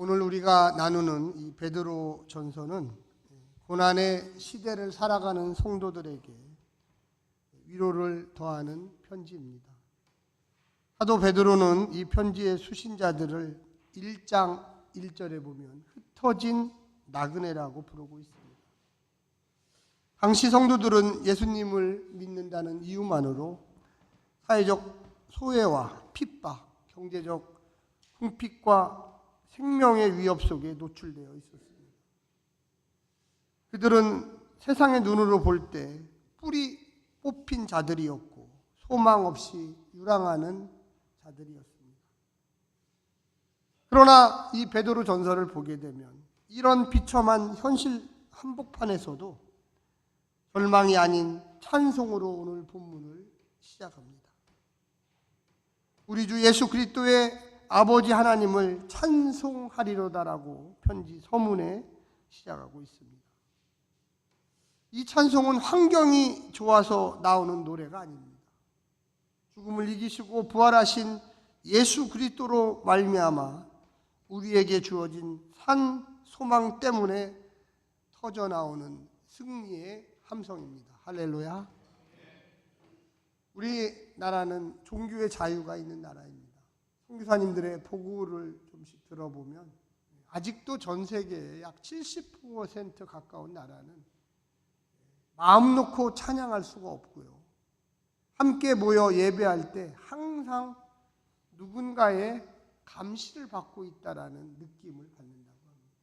오늘 우리가 나누는 이 베드로 전서는 고난의 시대를 살아가는 성도들에게 위로를 더하는 편지입니다. 사도 베드로는 이 편지의 수신자들을 1장 1절에 보면 흩어진 나그네라고 부르고 있습니다. 당시 성도들은 예수님을 믿는다는 이유만으로 사회적 소외와 핍박, 경제적 궁핍과 생명의 위협 속에 노출되어 있었습니다. 그들은 세상의 눈으로 볼 때 뿔이 뽑힌 자들이었고 소망 없이 유랑하는 자들이었습니다. 그러나 이 베드로 전서를 보게 되면 이런 비참한 현실 한복판에서도 절망이 아닌 찬송으로 오늘 본문을 시작합니다. 우리 주 예수 그리스도의 아버지 하나님을 찬송하리로다라고 편지 서문에 시작하고 있습니다. 이 찬송은 환경이 좋아서 나오는 노래가 아닙니다. 죽음을 이기시고 부활하신 예수 그리스도로 말미암아 우리에게 주어진 산 소망 때문에 터져나오는 승리의 함성입니다. 할렐루야. 우리나라는 종교의 자유가 있는 나라입니다. 선교사님들의 보고를 좀씩 들어보면 아직도 전 세계의 약 70% 가까운 나라는 마음 놓고 찬양할 수가 없고요. 함께 모여 예배할 때 항상 누군가의 감시를 받고 있다라는 느낌을 받는다고 합니다.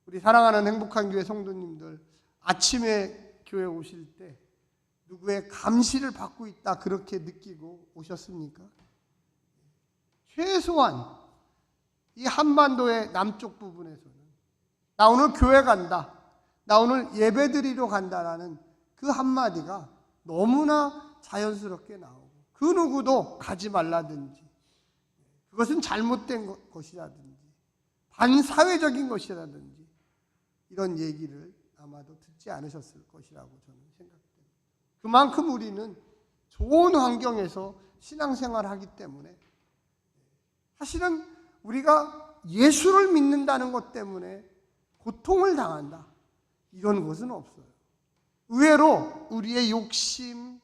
우리 사랑하는 행복한 교회 성도님들, 아침에 교회 오실 때 누구의 감시를 받고 있다 그렇게 느끼고 오셨습니까? 최소한 이 한반도의 남쪽 부분에서는 나 오늘 교회 간다, 나 오늘 예배드리러 간다라는 그 한마디가 너무나 자연스럽게 나오고 그 누구도 가지 말라든지 그것은 잘못된 것이라든지 반사회적인 것이라든지 이런 얘기를 아마도 듣지 않으셨을 것이라고 저는 생각됩니다. 그만큼 우리는 좋은 환경에서 신앙생활을 하기 때문에 사실은 우리가 예수를 믿는다는 것 때문에 고통을 당한다 이런 것은 없어요. 의외로 우리의 욕심,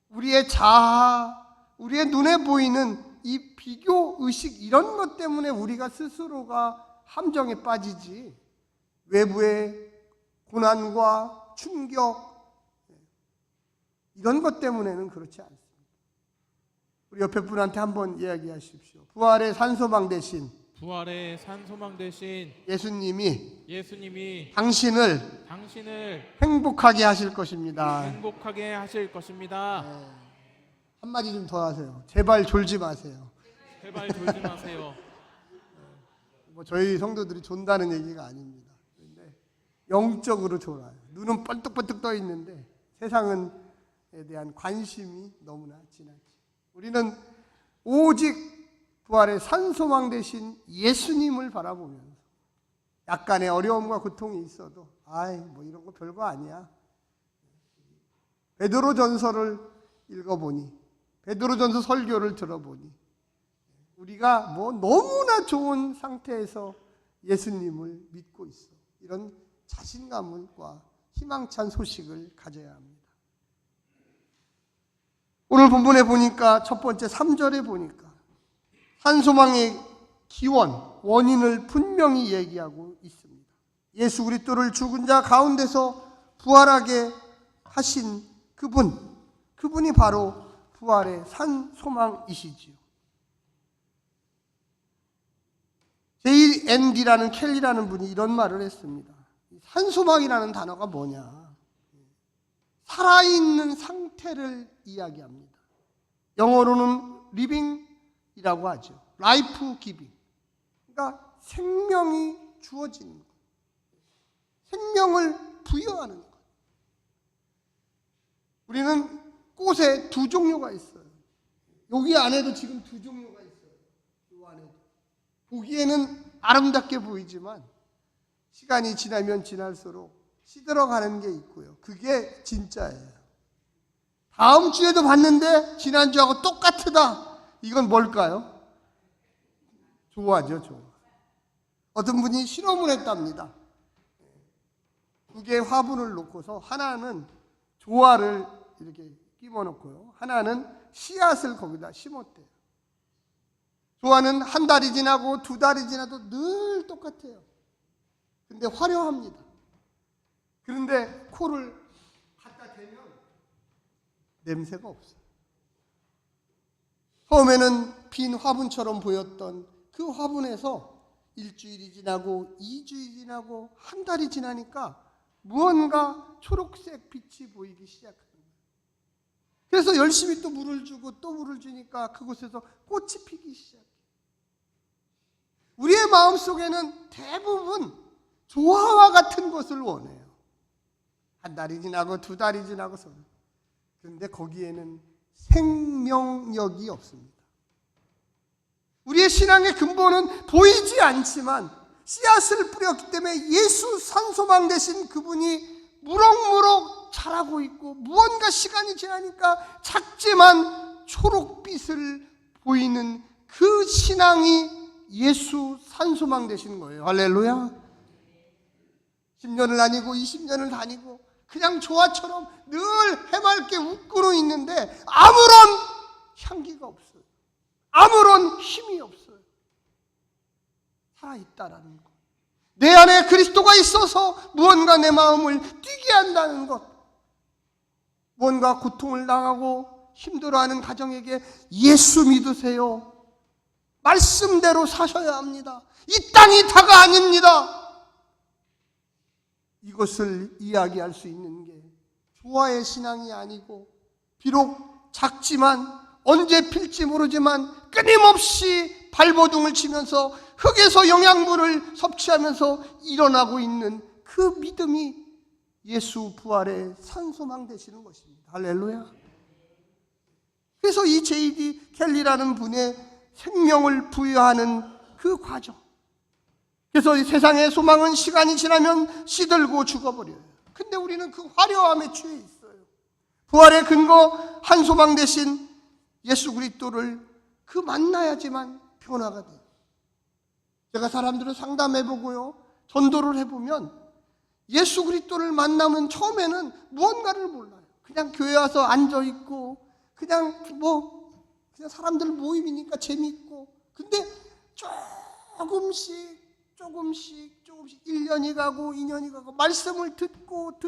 우리의 자아, 우리의 눈에 보이는 이 비교의식 이런 것 때문에 우리가 스스로가 함정에 빠지지 외부의 고난과 충격 이런 것 때문에는 그렇지 않습니다. 우리 옆에 분한테 한번 이야기하십시오. 부활의 산소망 대신 예수님이 당신을 행복하게 하실 것입니다. 네. 한마디 좀 더 하세요. 제발 졸지 마세요. 뭐 저희 성도들이 존다는 얘기가 아닙니다. 그런데 영적으로 졸아요. 눈은 번뜩번뜩 떠 있는데 세상에 대한 관심이 너무나 지나치. 우리는 오직 부활의 산소망 대신 예수님을 바라보면서 약간의 어려움과 고통이 있어도 뭐 이런 거 별거 아니야. 베드로 전서를 읽어보니, 베드로 전서 설교를 들어보니 우리가 뭐 너무나 좋은 상태에서 예수님을 믿고 있어. 이런 자신감과 희망찬 소식을 가져야 합니다. 오늘 본문에 보니까 첫 번째 3절에 보니까 산소망의 기원, 원인을 분명히 얘기하고 있습니다. 예수 그리스도를 죽은 자 가운데서 부활하게 하신 그분이 바로 부활의 산소망이시지요. J.N.D라는 켈리라는 분이 이런 말을 했습니다. 산소망이라는 단어가 뭐냐? 살아있는 상태를 이야기합니다. 영어로는 living이라고 하죠. 라이프 기빙. 그러니까 생명이 주어지는 것. 생명을 부여하는 것. 우리는 꽃에 두 종류가 있어요. 여기 안에도 지금 두 종류가 있어요. 이 안에도. 보기에는 아름답게 보이지만 시간이 지나면 지날수록 시들어가는 게 있고요. 그게 진짜예요. 다음 주에도 봤는데 지난주하고 똑같다. 이건 뭘까요? 좋아죠, 좋아. 어떤 분이 실험을 했답니다. 두 개의 화분을 놓고서 하나는 조화를 이렇게 끼워 놓고요, 하나는 씨앗을 거기다 심었대요. 조화는 한 달이 지나고 두 달이 지나도 늘 똑같아요. 근데 화려합니다. 그런데 코를 갖다 대면 냄새가 없어요. 처음에는 빈 화분처럼 보였던 그 화분에서 일주일이 지나고 2주일이 지나고 한 달이 지나니까 무언가 초록색 빛이 보이기 시작합니다. 그래서 열심히 또 물을 주고 또 물을 주니까 그곳에서 꽃이 피기 시작해요. 우리의 마음속에는 대부분 조화와 같은 것을 원해요. 한 달이 지나고 두 달이 지나고서. 그런데 거기에는 생명력이 없습니다. 우리의 신앙의 근본은 보이지 않지만 씨앗을 뿌렸기 때문에 예수 산소망 되신 그분이 무럭무럭 자라고 있고, 무언가 시간이 지나니까 작지만 초록빛을 보이는 그 신앙이 예수 산소망 되시는 거예요. 할렐루야. 10년을 다니고 20년을 다니고 그냥 조화처럼 늘 해맑게 웃고 있는데 아무런 향기가 없어요. 아무런 힘이 없어요. 살아있다라는 것, 내 안에 그리스도가 있어서 무언가 내 마음을 뛰게 한다는 것, 무언가 고통을 당하고 힘들어하는 가정에게 예수 믿으세요, 말씀대로 사셔야 합니다, 이 땅이 다가 아닙니다, 이것을 이야기할 수 있는 게 조화의 신앙이 아니고, 비록 작지만 언제 필지 모르지만 끊임없이 발버둥을 치면서 흙에서 영양분을 섭취하면서 일어나고 있는 그 믿음이 예수 부활의 산소망 되시는 것입니다. 할렐루야. 그래서 이 J.D. 켈리라는 분의 생명을 부여하는 그 과정, 그래서 이 세상의 소망은 시간이 지나면 시들고 죽어버려요. 근데 우리는 그 화려함에 취해 있어요. 부활의 근거 한 소망 대신 예수 그리스도를 그 만나야지만 변화가 돼요. 제가 사람들을 상담해보고요, 전도를 해보면 예수 그리스도를 만나면 처음에는 무언가를 몰라요. 그냥 교회 와서 앉아있고 그냥 그냥 사람들 모임이니까 재미있고, 근데 조금씩 1년이 가고 2년이 가고 말씀을 듣고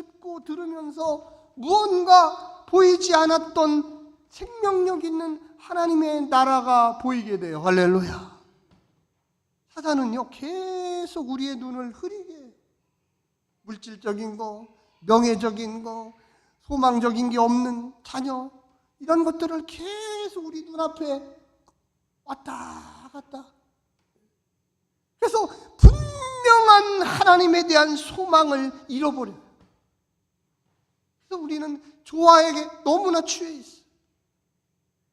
들으면서 무언가 보이지 않았던 생명력 있는 하나님의 나라가 보이게 돼요. 할렐루야. 사단은요, 계속 우리의 눈을 흐리게 해요. 물질적인 거, 명예적인 거, 소망적인 게 없는 자녀, 이런 것들을 계속 우리 눈앞에 왔다 갔다. 그래서 분명한 하나님에 대한 소망을 잃어버려요. 그래서 우리는 조화에게 너무나 취해 있어요.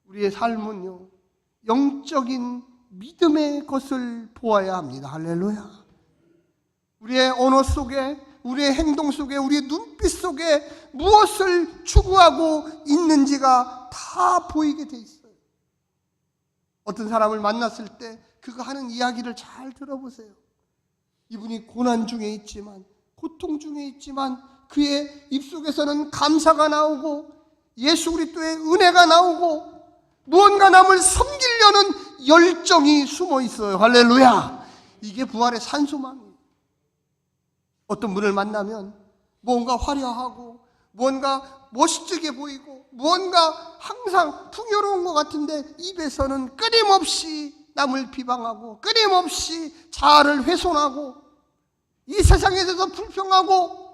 우리의 삶은요, 영적인 믿음의 것을 보아야 합니다. 할렐루야. 우리의 언어 속에, 우리의 행동 속에, 우리의 눈빛 속에 무엇을 추구하고 있는지가 다 보이게 돼 있어요. 어떤 사람을 만났을 때 그가 하는 이야기를 잘 들어보세요. 이분이 고난 중에 있지만, 고통 중에 있지만 그의 입속에서는 감사가 나오고 예수 그리스도의 은혜가 나오고 무언가 남을 섬기려는 열정이 숨어 있어요. 할렐루야. 이게 부활의 산소망이에요. 어떤 분을 만나면 무언가 화려하고 무언가 멋지게 보이고 무언가 항상 풍요로운 것 같은데 입에서는 끊임없이 남을 비방하고 끊임없이 자아를 훼손하고 이 세상에 대해서 불평하고,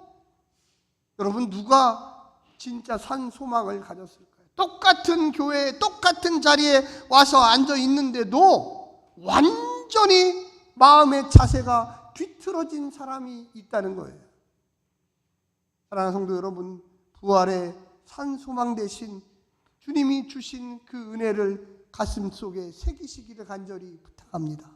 여러분, 누가 진짜 산 소망을 가졌을까요? 똑같은 교회에 똑같은 자리에 와서 앉아 있는데도 완전히 마음의 자세가 뒤틀어진 사람이 있다는 거예요. 사랑하는 성도 여러분, 부활의 산 소망 대신 주님이 주신 그 은혜를 가슴 속에 새기시기를 간절히 부탁합니다.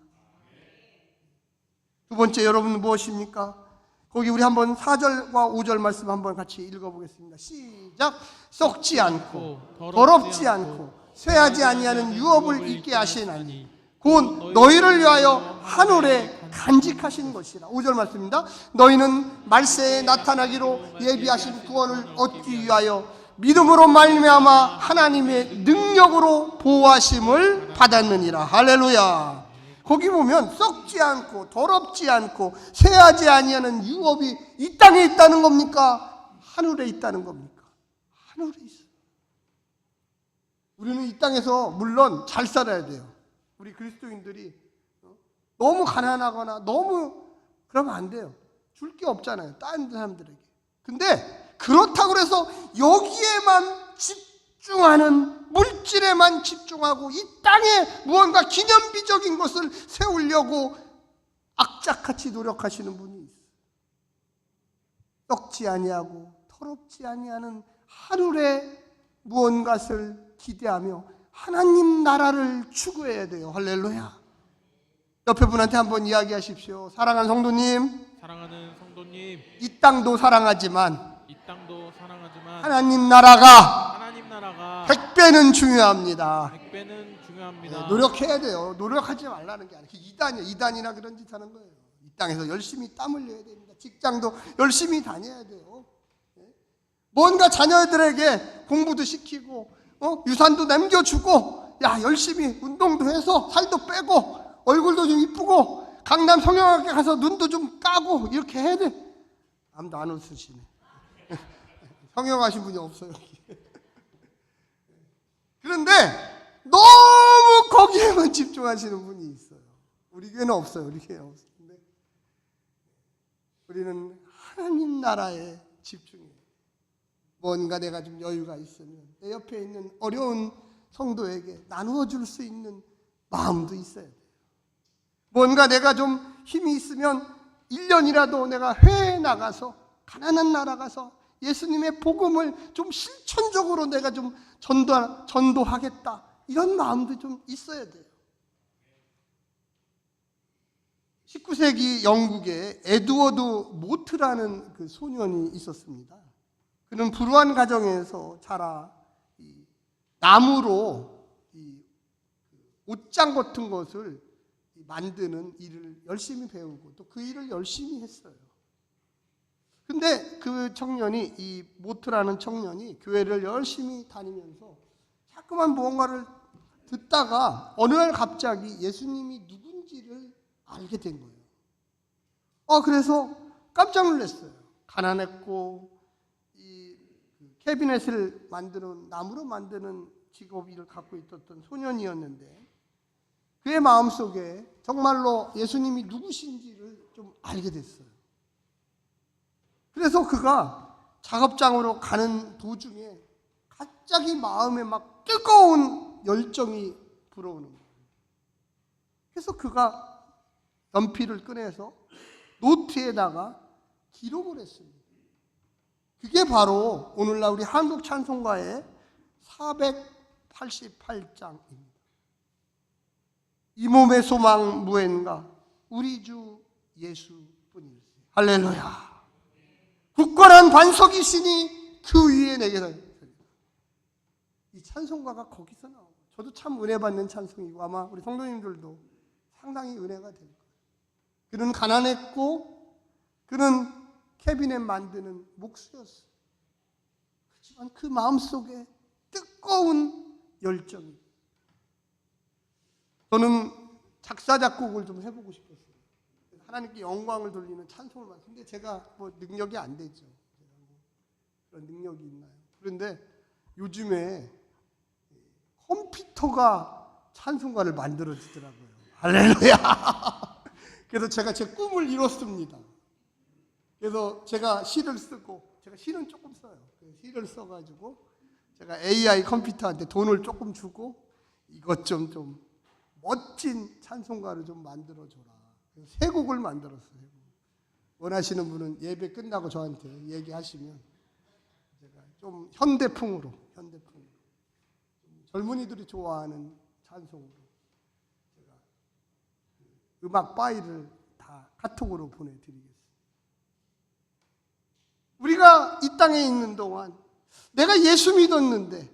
두 번째, 여러분 무엇입니까? 거기 우리 한번 4절과 5절 말씀 한번 같이 읽어보겠습니다. 시작. 썩지 않고 더럽지 않고 쇠하지 아니하는 유업을 있게 하시나니 곧 너희를 위하여 하늘에 간직하신 것이라. 5절 말씀입니다. 너희는 말세에 나타나기로 예비하신 구원을 얻기 위하여 믿음으로 말미암아 하나님의 능력으로 보호하심을 받았느니라. 할렐루야. 거기 보면 썩지 않고 더럽지 않고 쇠하지 아니하는 유업이 이 땅에 있다는 겁니까? 하늘에 있다는 겁니까? 하늘에 있어요. 우리는 이 땅에서 물론 잘 살아야 돼요. 우리 그리스도인들이 너무 가난하거나 너무 그러면 안 돼요. 줄 게 없잖아요, 다른 사람들에게. 근데 그렇다고 해서 여기에만 집중하는, 물질에만 집중하고 이 땅에 무언가 기념비적인 것을 세우려고 악착같이 노력하시는 분이 있어요. 썩지 아니하고 더럽지 아니하는 하늘의 무언가를 기대하며 하나님 나라를 추구해야 돼요. 할렐루야. 옆에 분한테 한번 이야기하십시오. 사랑하는 성도님, 이 땅도 사랑하지만 하나님 나라가 100배는 중요합니다. 네, 노력해야 돼요. 노력하지 말라는 게 아니에요. 이단이나 그런 짓 하는 거예요. 이 땅에서 열심히 땀 흘려야 됩니다. 직장도 열심히 다녀야 돼요. 뭔가 자녀들에게 공부도 시키고 유산도 남겨주고, 야 열심히 운동도 해서 살도 빼고 얼굴도 좀 이쁘고 강남 성형학교 가서 눈도 좀 까고 이렇게 해야 돼. 아무도 안 웃으시네. 성형하신 분이 없어요. 그런데 너무 거기에만 집중하시는 분이 있어요. 우리 교회는 없어요. 우리 교회는 없어요. 근데 우리는 하나님 나라에 집중해요. 뭔가 내가 좀 여유가 있으면 내 옆에 있는 어려운 성도에게 나누어 줄 수 있는 마음도 있어야 돼요. 뭔가 내가 좀 힘이 있으면 1년이라도 내가 해외에 나가서, 가난한 나라 가서 예수님의 복음을 좀 실천적으로 내가 좀 전도하겠다, 이런 마음도 좀 있어야 돼요. 19세기 영국에 에드워드 모트라는 그 소년이 있었습니다. 그는 불우한 가정에서 자라 나무로 옷장 같은 것을 만드는 일을 열심히 배우고 또 그 일을 열심히 했어요. 근데 그 청년이, 이 모트라는 청년이 교회를 열심히 다니면서 자꾸만 무언가를 듣다가 어느 날 갑자기 예수님이 누군지를 알게 된 거예요. 그래서 깜짝 놀랐어요. 가난했고 이 캐비넷을 만드는, 나무로 만드는 직업을 갖고 있었던 소년이었는데 그의 마음속에 정말로 예수님이 누구신지를 좀 알게 됐어요. 그래서 그가 작업장으로 가는 도중에 갑자기 마음에 막 뜨거운 열정이 불어오는 거예요. 그래서 그가 연필을 꺼내서 노트에다가 기록을 했습니다. 그게 바로 오늘날 우리 한국 찬송가의 488장입니다. 이 몸의 소망 무엔가 우리 주 예수뿐이세요. 할렐루야. 굳건한 반석이시니 그 위에 내게 서 있습니다. 이 찬송가가 거기서 나오고, 저도 참 은혜 받는 찬송이고 아마 우리 성도님들도 상당히 은혜가 될 거예요. 그는 가난했고 그는 캐비넷 만드는 목수였어요. 하지만 그 마음속에 뜨거운 열정이, 저는 작사 작곡을 좀 해보고 싶었어요. 하나님께 영광을 돌리는 찬송을 만들었어요. 근데 제가 뭐 능력이 안 되죠. 그런 능력이 있나요? 그런데 요즘에 컴퓨터가 찬송가를 만들어주더라고요. 할렐루야. 그래서 제가 제 꿈을 이뤘습니다. 그래서 제가 시를 쓰고, 제가 시는 조금 써요. 시를 써가지고 제가 AI 컴퓨터한테 돈을 조금 주고 이것 좀 멋진 찬송가를 좀 만들어줘라. 세 곡을 만들었어요. 원하시는 분은 예배 끝나고 저한테 얘기하시면 제가 좀 현대풍으로 젊은이들이 좋아하는 찬송으로 제가 음악 파일을 다 카톡으로 보내드리겠습니다. 우리가 이 땅에 있는 동안 내가 예수 믿었는데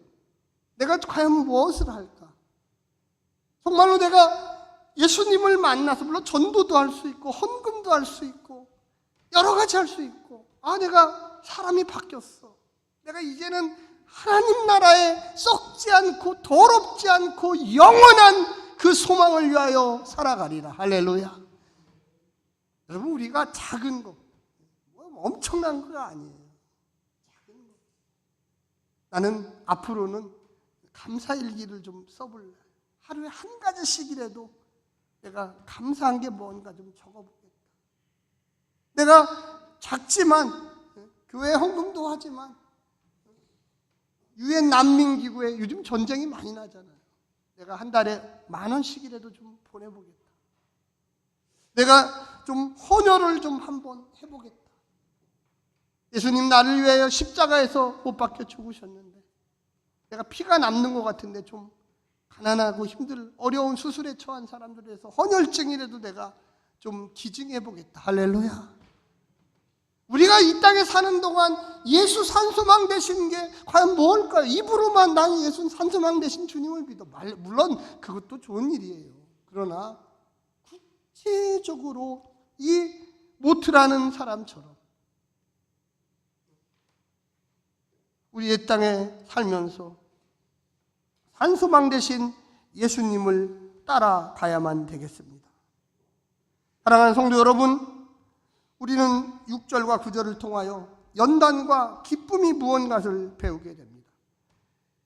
내가 과연 무엇을 할까? 정말로 내가 예수님을 만나서 물론 전도도 할 수 있고 헌금도 할 수 있고 여러 가지 할 수 있고, 내가 사람이 바뀌었어. 내가 이제는 하나님 나라에 썩지 않고 더럽지 않고 영원한 그 소망을 위하여 살아가리라. 할렐루야. 여러분, 우리가 작은 거, 엄청난 거 아니에요. 작은 거. 나는 앞으로는 감사일기를 좀 써볼래. 하루에 한 가지씩이라도 내가 감사한 게 뭔가 좀 적어보겠다. 내가 작지만 교회 헌금도 하지만 유엔 난민기구에 요즘 전쟁이 많이 나잖아요. 내가 한 달에 10,000원씩이라도 좀 보내보겠다. 내가 좀 헌혈을 좀 한번 해보겠다. 예수님 나를 위하여 십자가에서 못 박혀 죽으셨는데 내가 피가 남는 것 같은데 좀 가난하고 어려운 수술에 처한 사람들에 대해서 헌혈증이라도 내가 좀 기증해보겠다. 할렐루야. 우리가 이 땅에 사는 동안 예수 산소망 되신 게 과연 뭘까요? 입으로만 난 예수 산소망 되신 주님을 믿어. 물론 그것도 좋은 일이에요. 그러나 구체적으로 이 모트라는 사람처럼 우리의 땅에 살면서 산소망 되신 예수님을 따라가야만 되겠습니다. 사랑하는 성도 여러분, 우리는 6절과 9절을 통하여 연단과 기쁨이 무언가를 배우게 됩니다.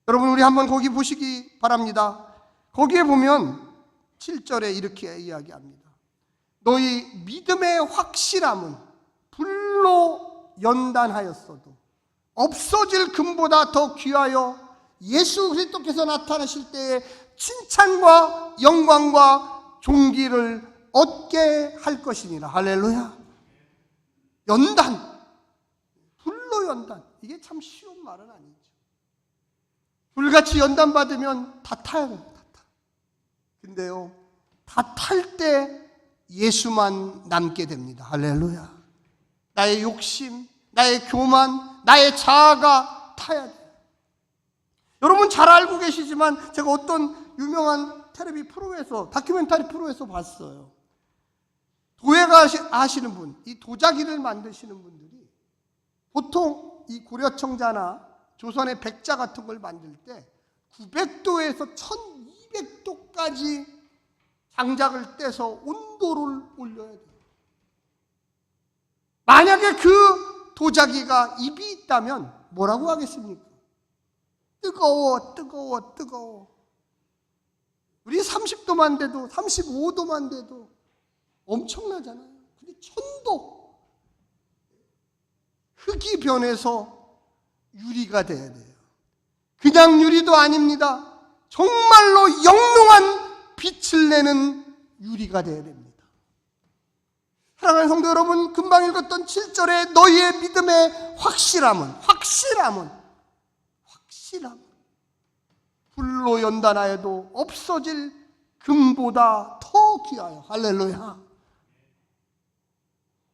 여러분, 우리 한번 거기 보시기 바랍니다. 거기에 보면 7절에 이렇게 이야기합니다. 너희 믿음의 확실함은 불로 연단하였어도 없어질 금보다 더 귀하여 예수 그리스도께서 나타나실 때에 칭찬과 영광과 존귀를 얻게 할 것이니라. 할렐루야. 연단, 불로 연단, 이게 참 쉬운 말은 아니죠. 불같이 연단 받으면 다 타야 돼요. 다 타. 근데요, 다 탈 때 예수만 남게 됩니다. 할렐루야. 나의 욕심, 나의 교만, 나의 자아가 타야 돼요. 여러분 잘 알고 계시지만 제가 어떤 유명한 텔레비 프로에서, 다큐멘터리 프로에서 봤어요. 도예가 하시는 분, 이 도자기를 만드시는 분들이 보통 이 고려청자나 조선의 백자 같은 걸 만들 때 900도에서 1200도까지 장작을 떼서 온도를 올려야 돼요. 만약에 그 도자기가 입이 있다면 뭐라고 하겠습니까? 뜨거워, 뜨거워, 뜨거워. 우리 30도만 돼도, 35도만 돼도 엄청나잖아요. 근데 1000도, 흙이 변해서 유리가 돼야 돼요. 그냥 유리도 아닙니다. 정말로 영롱한 빛을 내는 유리가 돼야 됩니다. 사랑하는 성도 여러분, 금방 읽었던 7절에 너희의 믿음의 확실함은 불로 연단하여도 없어질 금보다 더 귀하여. 할렐루야.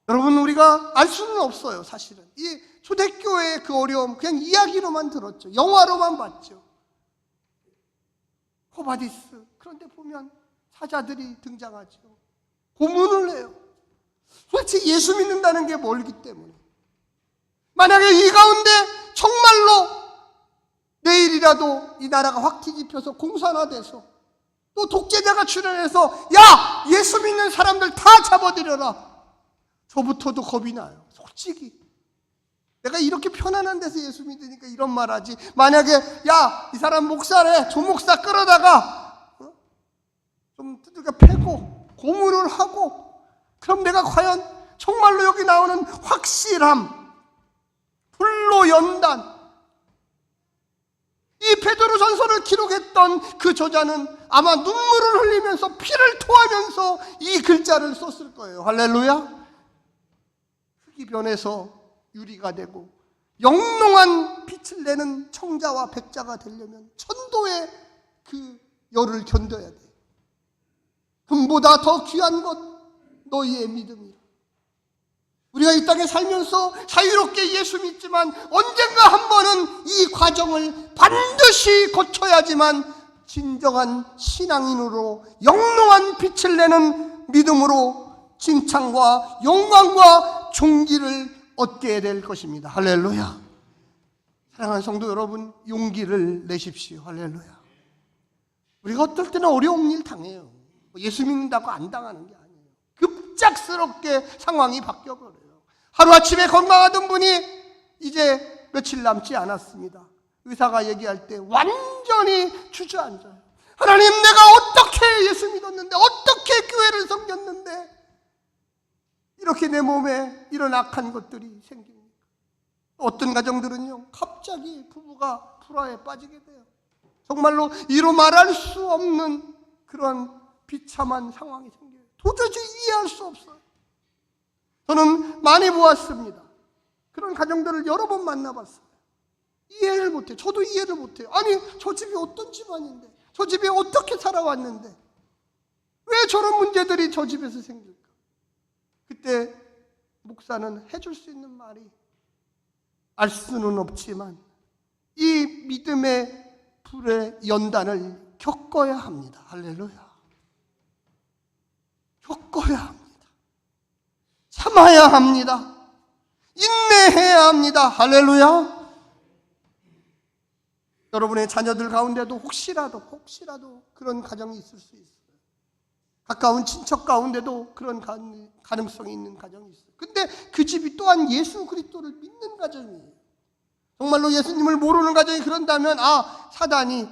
여러분, 우리가 알 수는 없어요. 사실은 이 초대교회의 그 어려움 그냥 이야기로만 들었죠. 영화로만 봤죠. 코바디스. 그런데 보면 사자들이 등장하죠. 고문을 해요. 도대체 예수 믿는다는 게 뭘기 때문에. 만약에 이 가운데 정말로 내일이라도 이 나라가 확 뒤집혀서 공산화돼서 또 독재자가 출현해서 야! 예수 믿는 사람들 다 잡아들여라. 저부터도 겁이 나요. 솔직히. 내가 이렇게 편안한 데서 예수 믿으니까 이런 말 하지. 만약에 야! 이 사람 목사래. 조목사 끌어다가 좀 두들겨 패고 고문을 하고, 그럼 내가 과연 정말로 여기 나오는 확실함, 불로 연단, 이 베드로전서를 기록했던 그 저자는 아마 눈물을 흘리면서 피를 토하면서 이 글자를 썼을 거예요. 할렐루야. 흙이 변해서 유리가 되고 영롱한 빛을 내는 청자와 백자가 되려면 1000도의 그 열을 견뎌야 돼. 금보다 더 귀한 것 너희의 믿음이라. 우리가 이 땅에 살면서 자유롭게 예수 믿지만 언젠가 한 번은 이 과정을 반드시 거쳐야지만 진정한 신앙인으로 영롱한 빛을 내는 믿음으로 칭찬과 영광과 존귀를 얻게 될 것입니다. 할렐루야. 사랑하는 성도 여러분, 용기를 내십시오. 할렐루야. 우리가 어떨 때는 어려운 일 당해요. 예수 믿는다고 안 당하는 게 아니에요. 급작스럽게 상황이 바뀌어버려요. 하루아침에 건강하던 분이 이제 며칠 남지 않았습니다. 의사가 얘기할 때 완전히 주저앉아요. 하나님, 내가 어떻게 예수 믿었는데, 어떻게 교회를 섬겼는데 이렇게 내 몸에 이런 악한 것들이 생깁니까? 어떤 가정들은요, 갑자기 부부가 불화에 빠지게 돼요. 정말로 이루 말할 수 없는 그런 비참한 상황이 생겨요. 도저히 이해할 수 없어요. 저는 많이 보았습니다. 그런 가정들을 여러 번 만나봤어요. 이해를 못해요. 저도 이해를 못해요. 아니, 저 집이 어떤 집안인데, 저 집에 어떻게 살아왔는데 왜 저런 문제들이 저 집에서 생길까? 그때 목사는 해줄 수 있는 말이, 알 수는 없지만 이 믿음의 불의 연단을 겪어야 합니다. 할렐루야. 겪어야 합니다. 참아야 합니다. 인내해야 합니다. 할렐루야. 여러분의 자녀들 가운데도 혹시라도 그런 가정이 있을 수 있어요. 가까운 친척 가운데도 그런 가능성이 있는 가정이 있어요. 근데 그 집이 또한 예수 그리스도를 믿는 가정이에요. 정말로 예수님을 모르는 가정이 그런다면 사단이,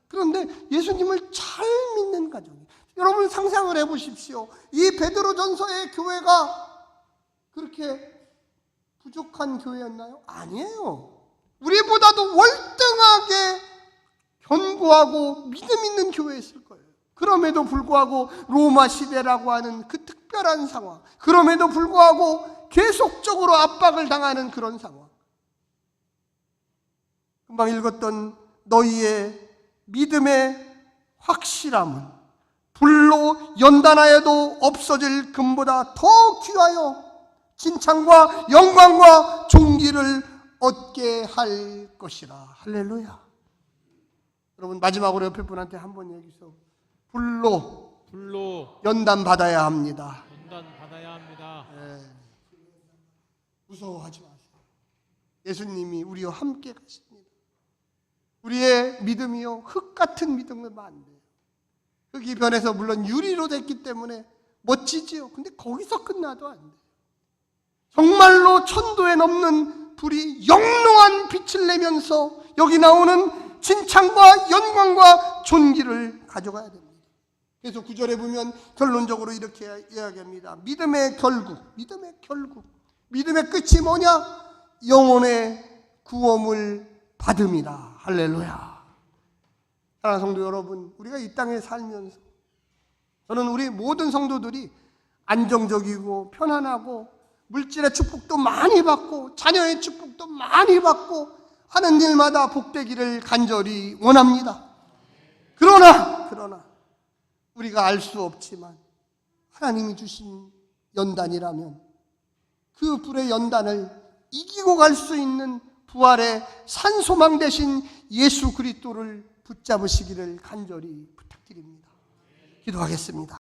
그런데 예수님을 잘 믿는 가정이에요. 여러분 상상을 해보십시오. 이 베드로전서의 교회가 그렇게 부족한 교회였나요? 아니에요. 우리보다도 월등하게 견고하고 믿음 있는 교회였을 거예요. 그럼에도 불구하고 로마 시대라고 하는 그 특별한 상황, 그럼에도 불구하고 계속적으로 압박을 당하는 그런 상황, 금방 읽었던 너희의 믿음의 확실함은 불로 연단하여도 없어질 금보다 더 귀하여 칭찬과 영광과 존귀를 얻게 할 것이라. 할렐루야. 여러분, 마지막으로 옆에 분한테 한번 얘기해서 불로 연단 받아야 합니다. 무서워하지 마세요. 예수님이 우리와 함께 가십니다. 우리의 믿음이요, 흙 같은 믿음을 안 돼요. 흙이 변해서 물론 유리로 됐기 때문에 멋지지요. 근데 거기서 끝나도 안 돼요. 정말로 천도에 넘는 불이 영롱한 빛을 내면서 여기 나오는 칭찬과 영광과 존귀를 가져가야 됩니다. 그래서 9절에 보면 결론적으로 이렇게 이야기합니다. 믿음의 끝이 뭐냐? 영혼의 구원을 받음이다. 할렐루야. 사랑하는 성도 여러분, 우리가 이 땅에 살면서 저는 우리 모든 성도들이 안정적이고 편안하고 물질의 축복도 많이 받고 자녀의 축복도 많이 받고 하는 일마다 복되기를 간절히 원합니다. 그러나 우리가 알 수 없지만 하나님이 주신 연단이라면 그 불의 연단을 이기고 갈 수 있는 부활의 산소망 되신 예수 그리스도를 붙잡으시기를 간절히 부탁드립니다. 기도하겠습니다.